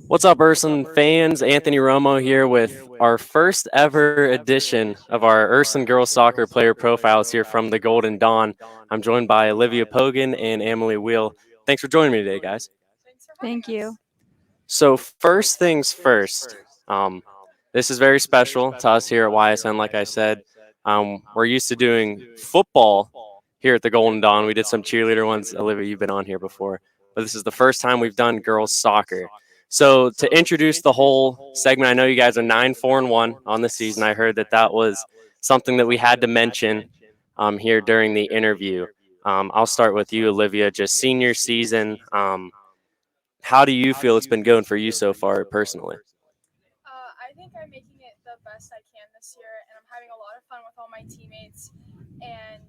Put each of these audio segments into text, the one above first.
What's up, Ursuline fans? Anthony Romo here with our first ever edition of our Ursuline Girls Soccer player profiles here from the Golden Dawn. I'm joined by Olivia Poghen and Amelie Weal. Thanks for joining me today, guys. Thank you. So first things first, this is very special to us here at YSN. Like I said, we're used to doing football here at the Golden Dawn. We did some cheerleader ones. Olivia, you've been on here before, but this is the first time we've done girls soccer. So to introduce the whole segment, I know you guys are 9-4-1 on the season. I heard that was something that we had to mention here during the interview. I'll start with you, Olivia. Just senior season. How do you feel it's been going for you so far personally? I think I'm making it the best I can this year, and I'm having a lot of fun with all my teammates, and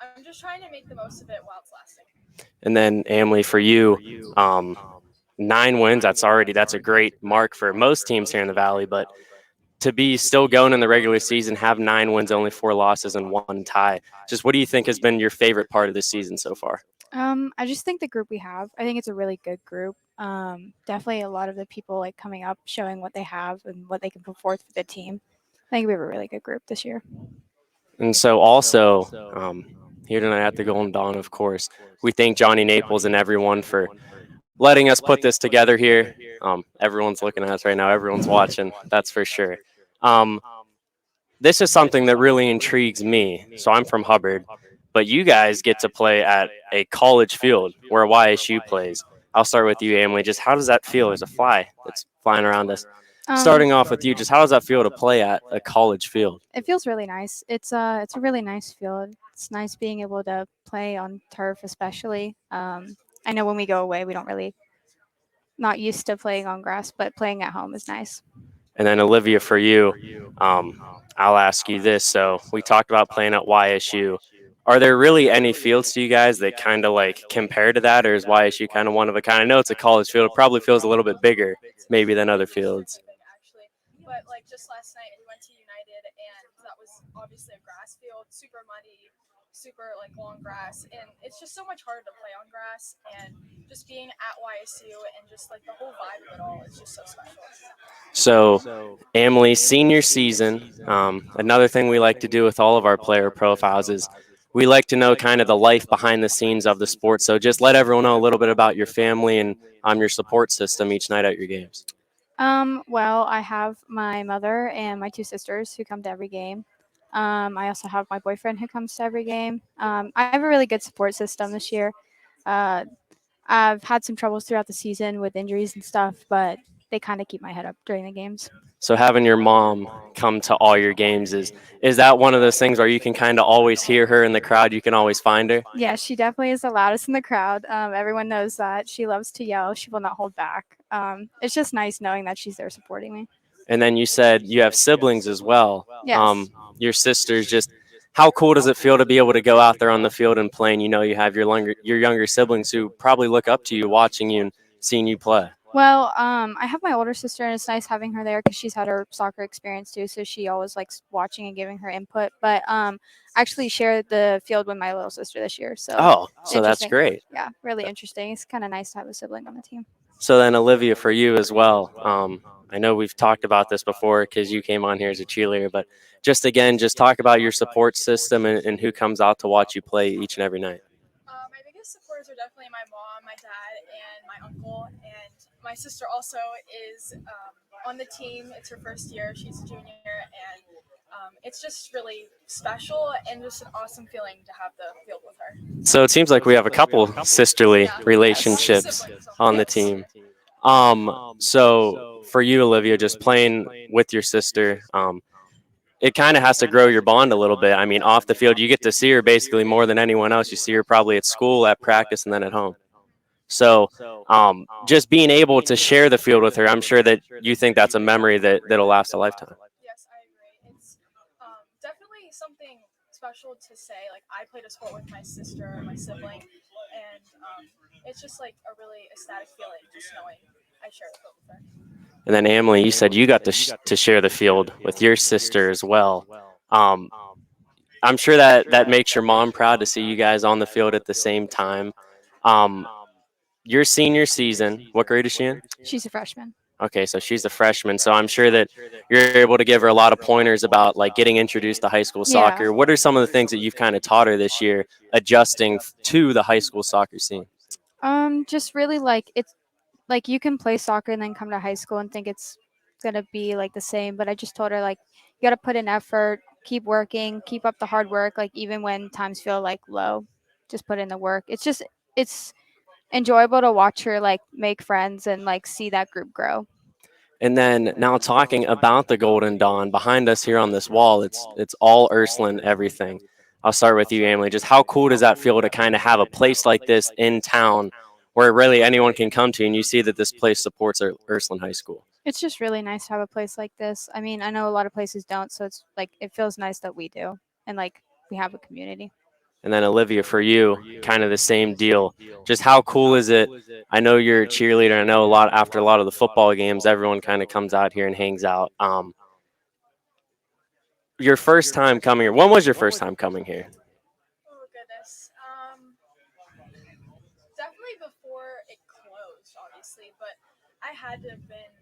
I'm just trying to make the most of it while it's lasting. And then, Amelie, for you, 9 wins, that's a great mark for most teams here in the Valley, but to be still going in the regular season, have 9 wins, only 4 losses, and 1 tie. Just what do you think has been your favorite part of this season so far? I just think the group we have, I think it's a really good group. Definitely a lot of the people like coming up, showing what they have and what they can put forth for the team. I think we have a really good group this year. And so also, here tonight at the Golden Dawn, of course, we thank Johnny Naples and everyone for letting us put this together here. Everyone's looking at us right now. Everyone's watching, that's for sure. This is something that really intrigues me. So I'm from Hubbard, but you guys get to play at a college field where YSU plays. I'll start with you, Emily. Just how does that feel? There's a fly that's flying around us. Starting off with you, just how does that feel to play at a college field? It feels really nice. It's a really nice field. It's nice being able to play on turf, especially. I know when we go away, we don't really not used to playing on grass, but playing at home is nice. And then Olivia, for you, I'll ask you this. So we talked about playing at YSU. Are there really any fields to you guys that kind of like compare to that, or is YSU kind of one of a kind? I know it's a college field. It probably feels a little bit bigger, maybe than other fields. Actually, but like just last night, we went to United, and that was obviously a grass field, super muddy, super like long grass, and it's just so much harder to play on grass. And just being at YSU and just like the whole vibe of it all is just so special. So, Amelie, senior season, another thing we like to do with all of our player profiles is we like to know kind of the life behind the scenes of the sport. So just let everyone know a little bit about your family and your support system each night at your games. Well, I have my mother and my two sisters who come to every game. I also have my boyfriend who comes to every game. I have a really good support system this year. Uh, I've had some troubles throughout the season with injuries and stuff, but they kind of keep my head up during the games. So having your mom come to all your games is that one of those things where you can kind of always hear her in the crowd? You can always find her? Yeah, she definitely is the loudest in the crowd. Everyone knows that. She loves to yell. She will not hold back. It's just nice knowing that she's there supporting me. And then you said you have siblings as well. Yes. Your sisters, just how cool does it feel to be able to go out there on the field and play? And you know you have your younger siblings who probably look up to you, watching you and seeing you play. Well, I have my older sister, and it's nice having her there because she's had her soccer experience too. So she always likes watching and giving her input. But I actually shared the field with my little sister this year. So so that's great. Yeah, really interesting. It's kind of nice to have a sibling on the team. So then, Olivia, for you as well. I know we've talked about this before because you came on here as a cheerleader, but just again, just talk about your support system and who comes out to watch you play each and every night. My biggest supporters are definitely my mom, my dad, and my uncle. And my sister also is on the team. It's her first year. She's a junior. And it's just really special and just an awesome feeling to have the field with her. So it seems like we have a couple sisterly relationships on the team. So for you, Olivia, just playing with your sister, it kind of has to grow your bond a little bit. I mean, off the field, you get to see her basically more than anyone else. You see her probably at school, at practice, and then at home. So just being able to share the field with her, I'm sure that you think that's a memory that'll last a lifetime. Yes, I agree. It's definitely something special to say. Like, I played a sport with my sister, my sibling, and it's just like a really ecstatic feeling just knowing I share the field with her. And then, Amelie, you said you got to share the field with your sister as well. I'm sure that makes your mom proud to see you guys on the field at the same time. Your senior season, what grade is she in? She's a freshman. Okay, so she's a freshman, so I'm sure that you're able to give her a lot of pointers about like getting introduced to high school Yeah. soccer. What are some of the things that you've kind of taught her this year adjusting to the high school soccer scene? Just really like it's like you can play soccer and then come to high school and think it's gonna be like the same. But I just told her like you gotta put in effort, keep working, keep up the hard work. Like even when times feel like low, just put in the work. It's enjoyable to watch her like make friends and like see that group grow. And then now talking about the Golden Dawn behind us here on this wall, it's all Ursuline everything. I'll start with you, Amelie. Just how cool does that feel to kind of have a place like this in town where really anyone can come to, and you see that this place supports Ursuline High School? It's just really nice to have a place like this. I mean, I know a lot of places don't, so it's like it feels nice that we do and like we have a community. And then Olivia, for you, kind of the same deal. Just how cool is it? I know you're a cheerleader. I know a lot after a lot of the football games, everyone kind of comes out here and hangs out. Your first time coming here. When was your first time coming here? Oh goodness. Definitely before it closed, obviously, but I had to have been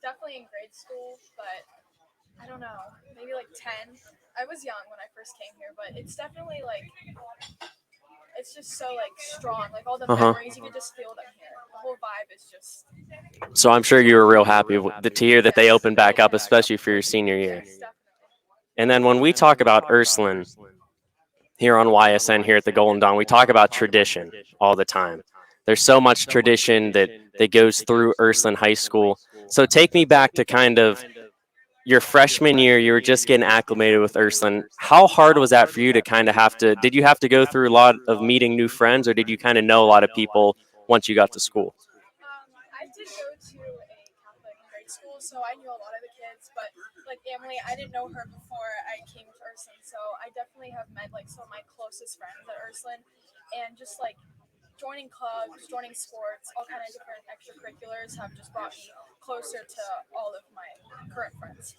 definitely in grade school, but I don't know, maybe like 10. I was young when I first came here, but it's definitely like it's just so like strong. Like all the Uh huh. memories, you can just feel them here. The whole vibe is just So I'm sure you were real happy to hear that they yes, opened back up, especially for your senior year. yes, definitely. And then when we talk about Ursuline here on YSN here at the Golden Dawn, we talk about tradition all the time. There's so much tradition that goes through Ursuline High School. So take me back to kind of your freshman year. You were just getting acclimated with Ursuline. How hard was that for you to kind of have to? Did you have to go through a lot of meeting new friends, or did you kind of know a lot of people once you got to school? I did go to a Catholic grade school, so I knew a lot of the kids. But like Amelie, I didn't know her before I came to Ursuline, so I definitely have met like some of my closest friends at Ursuline, and just like joining clubs, joining sports, all kind of different extracurriculars have just brought me closer to all of my current friends.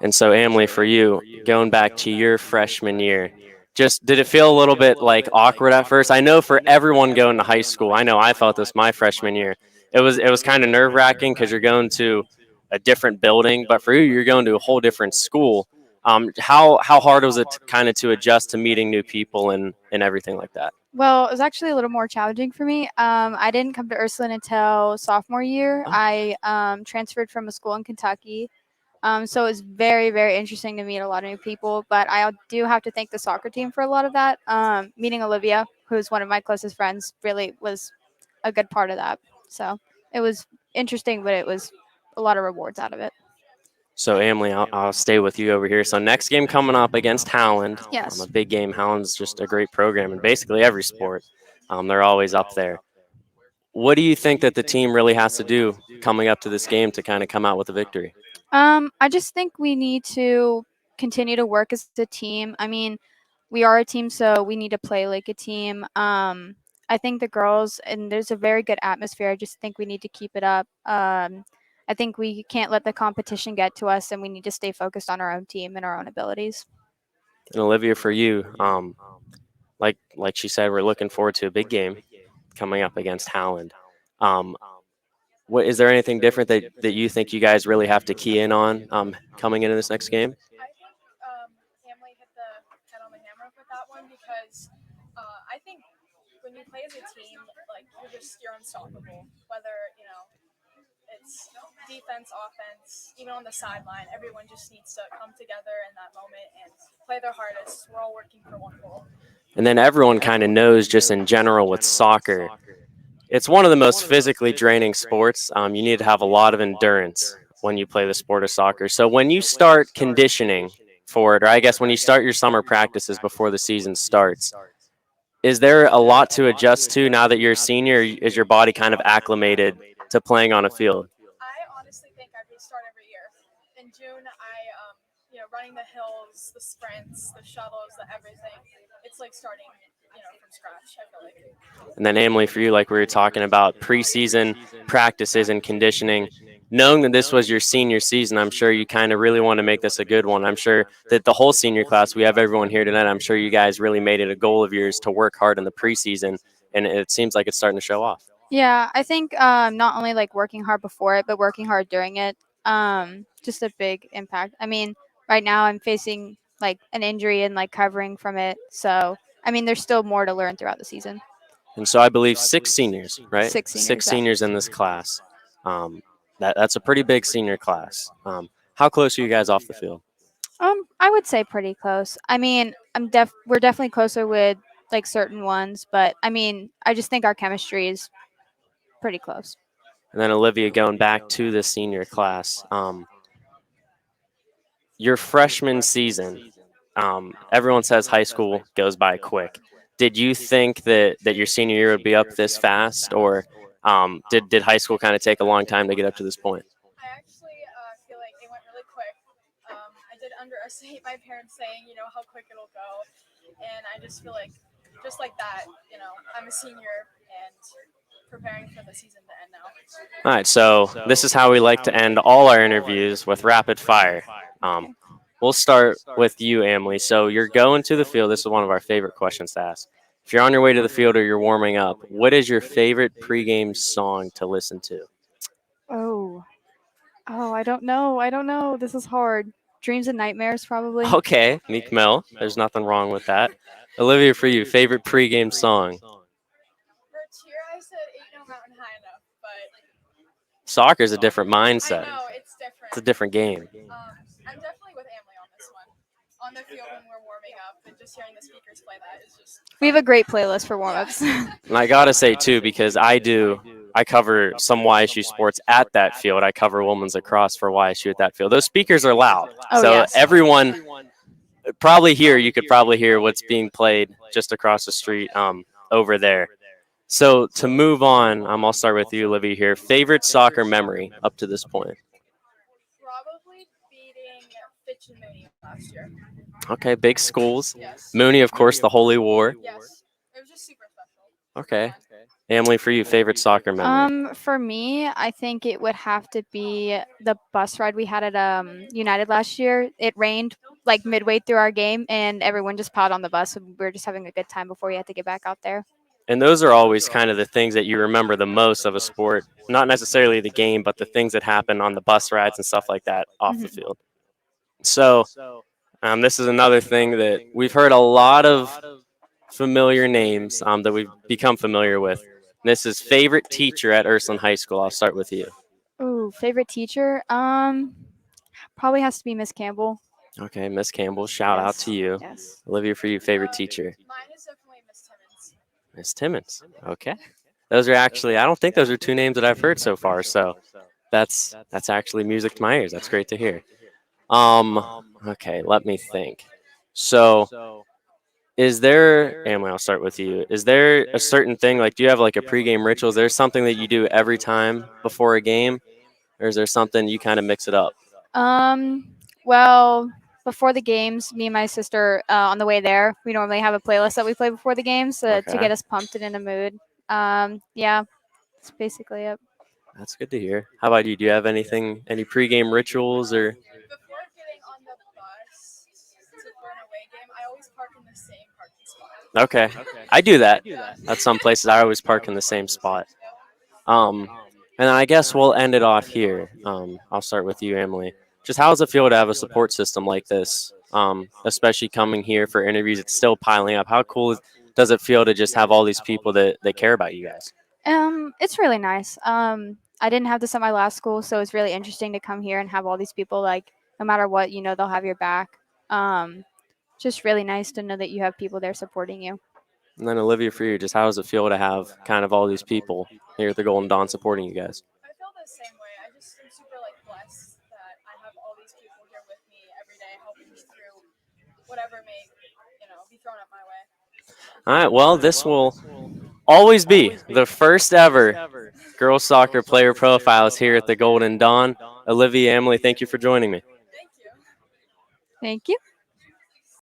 And so, Amelie, for you, going back to your freshman year, just did it feel a little bit like awkward at first? I know for everyone going to high school, I know I felt this my freshman year. It was kind of nerve wracking because you're going to a different building, but for you, you're going to a whole different school. How hard was it kind of to adjust to meeting new people and everything like that? Well, it was actually a little more challenging for me. I didn't come to Ursuline until sophomore year. Oh. I transferred from a school in Kentucky. So it was very, very interesting to meet a lot of new people. But I do have to thank the soccer team for a lot of that. Meeting Olivia, who's one of my closest friends, really was a good part of that. So it was interesting, but it was a lot of rewards out of it. So, Emily, I'll stay with you over here. So, next game coming up against Howland, a Yes. big game. Howland's just a great program in basically every sport. They're always up there. What do you think that the team really has to do coming up to this game to kind of come out with a victory? I just think we need to continue to work as a team. I mean, we are a team, so we need to play like a team. I think the girls and there's a very good atmosphere. I just think we need to keep it up. I think we can't let the competition get to us, and we need to stay focused on our own team and our own abilities. And Olivia, for you, like she said, we're looking forward to a big game coming up against Howland. Um, what is there anything different that you think you guys really have to key in on coming into this next game? I think Amelie hit the head on the hammer with that one because I think when you play as a team, like you're unstoppable. Whether it's defense, offense, even on the sideline, everyone just needs to come together in that moment and play their hardest. We're all working for one goal. And then everyone kind of knows just in general with soccer, it's one of the most physically draining sports. You need to have a lot of endurance when you play the sport of soccer. So when you start conditioning for it, or I guess when you start your summer practices before the season starts, is there a lot to adjust to now that you're a senior? Is your body kind of acclimated to playing on a field? I honestly think I restart every year. In June, running the hills, the sprints, the shuttles, the everything. It's like starting, from scratch. I feel like. And then, Emily, for you, like we were talking about preseason practices and conditioning, knowing that this was your senior season, I'm sure you kind of really want to make this a good one. I'm sure that the whole senior class, we have everyone here tonight, I'm sure you guys really made it a goal of yours to work hard in the preseason, and it seems like it's starting to show off. Yeah, I think not only like working hard before it, but working hard during it. Just a big impact. I mean, right now I'm facing like an injury and like covering from it. So I mean, there's still more to learn throughout the season. And so I believe six seniors, right? Six Six seniors. Yeah. seniors in this class. That's a pretty big senior class. How close are you guys off the field? I would say pretty close. I mean, we're definitely closer with like certain ones, but I mean, I just think our chemistry is pretty close. And then Olivia, going back to the senior class. Your freshman season, everyone says high school goes by quick. Did you think that your senior year would be up this fast, or did high school kind of take a long time to get up to this point? I actually feel like it went really quick. I did underestimate my parents saying, how quick it'll go, and I just feel like, just like that, I'm a senior and preparing for the season to end now. All right, so this is how we like to end all our interviews with rapid fire. Um, we'll start with you, Amelie. So you're going to the field. This is one of our favorite questions to ask. If you're on your way to the field or you're warming up, what is your favorite pregame song to listen to? Oh, I don't know. I don't know. This is hard. Dreams and nightmares, probably. Okay, Meek Mill. There's nothing wrong with that. Olivia, for you, favorite pregame song? For cheer, I said ain't no mountain high enough, but Soccer is a different I mindset. know it's different. It's a different game. I'm definitely with Amelie on this one. On the field when we're warming up, and just hearing the speakers play that is just. We have a great playlist for warm-ups. And I gotta say too, because I cover some YSU sports at that field. I cover women's lacrosse for YSU at that field. Those speakers are loud, Oh, so yes. everyone probably here. You could probably hear what's being played just across the street over there. So to move on, I'll start with you, Olivia. Here, favorite soccer memory up to this point. Probably beating Fitch and Mooney last year. Okay, big schools. Yes. Mooney, of course, the Holy War. Yes. It was just super special. Okay. Emily, for you, favorite soccer memory? For me, I think it would have to be the bus ride we had at United last year. It rained like midway through our game, and everyone just piled on the bus. And we were just having a good time before we had to get back out there. And those are always kind of the things that you remember the most of a sport. Not necessarily the game, but the things that happen on the bus rides and stuff like that off the field. So, this is another thing that we've heard a lot of familiar names that we've become familiar with. This is favorite teacher at Ursuline High School. I'll start with you. Ooh, favorite teacher? Probably has to be Miss Campbell. Okay, Miss Campbell, shout out to you. Yes. Olivia, for you, favorite teacher? Mine is definitely Miss Timmons. Miss Timmons. Okay. Those are actually, I don't think those are two names that I've heard so far. So that's actually music to my ears. That's great to hear. Okay, let me think. So is there, Emily, I'll start with you. Is there a certain thing, like, do you have like a pregame ritual? Is there something that you do every time before a game? Or is there something you kind of mix it up? Well, before the games, me and my sister, on the way there, we normally have a playlist that we play before the games to Okay. get us pumped and in a mood. Yeah, that's basically it. That's good to hear. How about you? Do you have anything, any pregame rituals or? Before getting on the bus for an away game, I always park in the same parking spot. Okay, I do that. At some places, I always park in the same spot. Um, and I guess we'll end it off here. I'll start with you, Emily. Just how does it feel to have a support system like this? Especially coming here for interviews, it's still piling up. How cool does it feel to just have all these people that care about you guys? It's really nice. I didn't have this at my last school, so it's really interesting to come here and have all these people. Like, no matter what, they'll have your back. Just really nice to know that you have people there supporting you. And then Olivia, for you, just how does it feel to have kind of all these people here at the Golden Dawn supporting you guys? I feel the same way. I just am super blessed that I have all these people here with me every day, helping me through whatever may be thrown up my way. All right. Well, this will always be the first ever girls soccer player profiles here at the Golden Dawn. Olivia, Emily, thank you for joining me. Thank you. Thank you.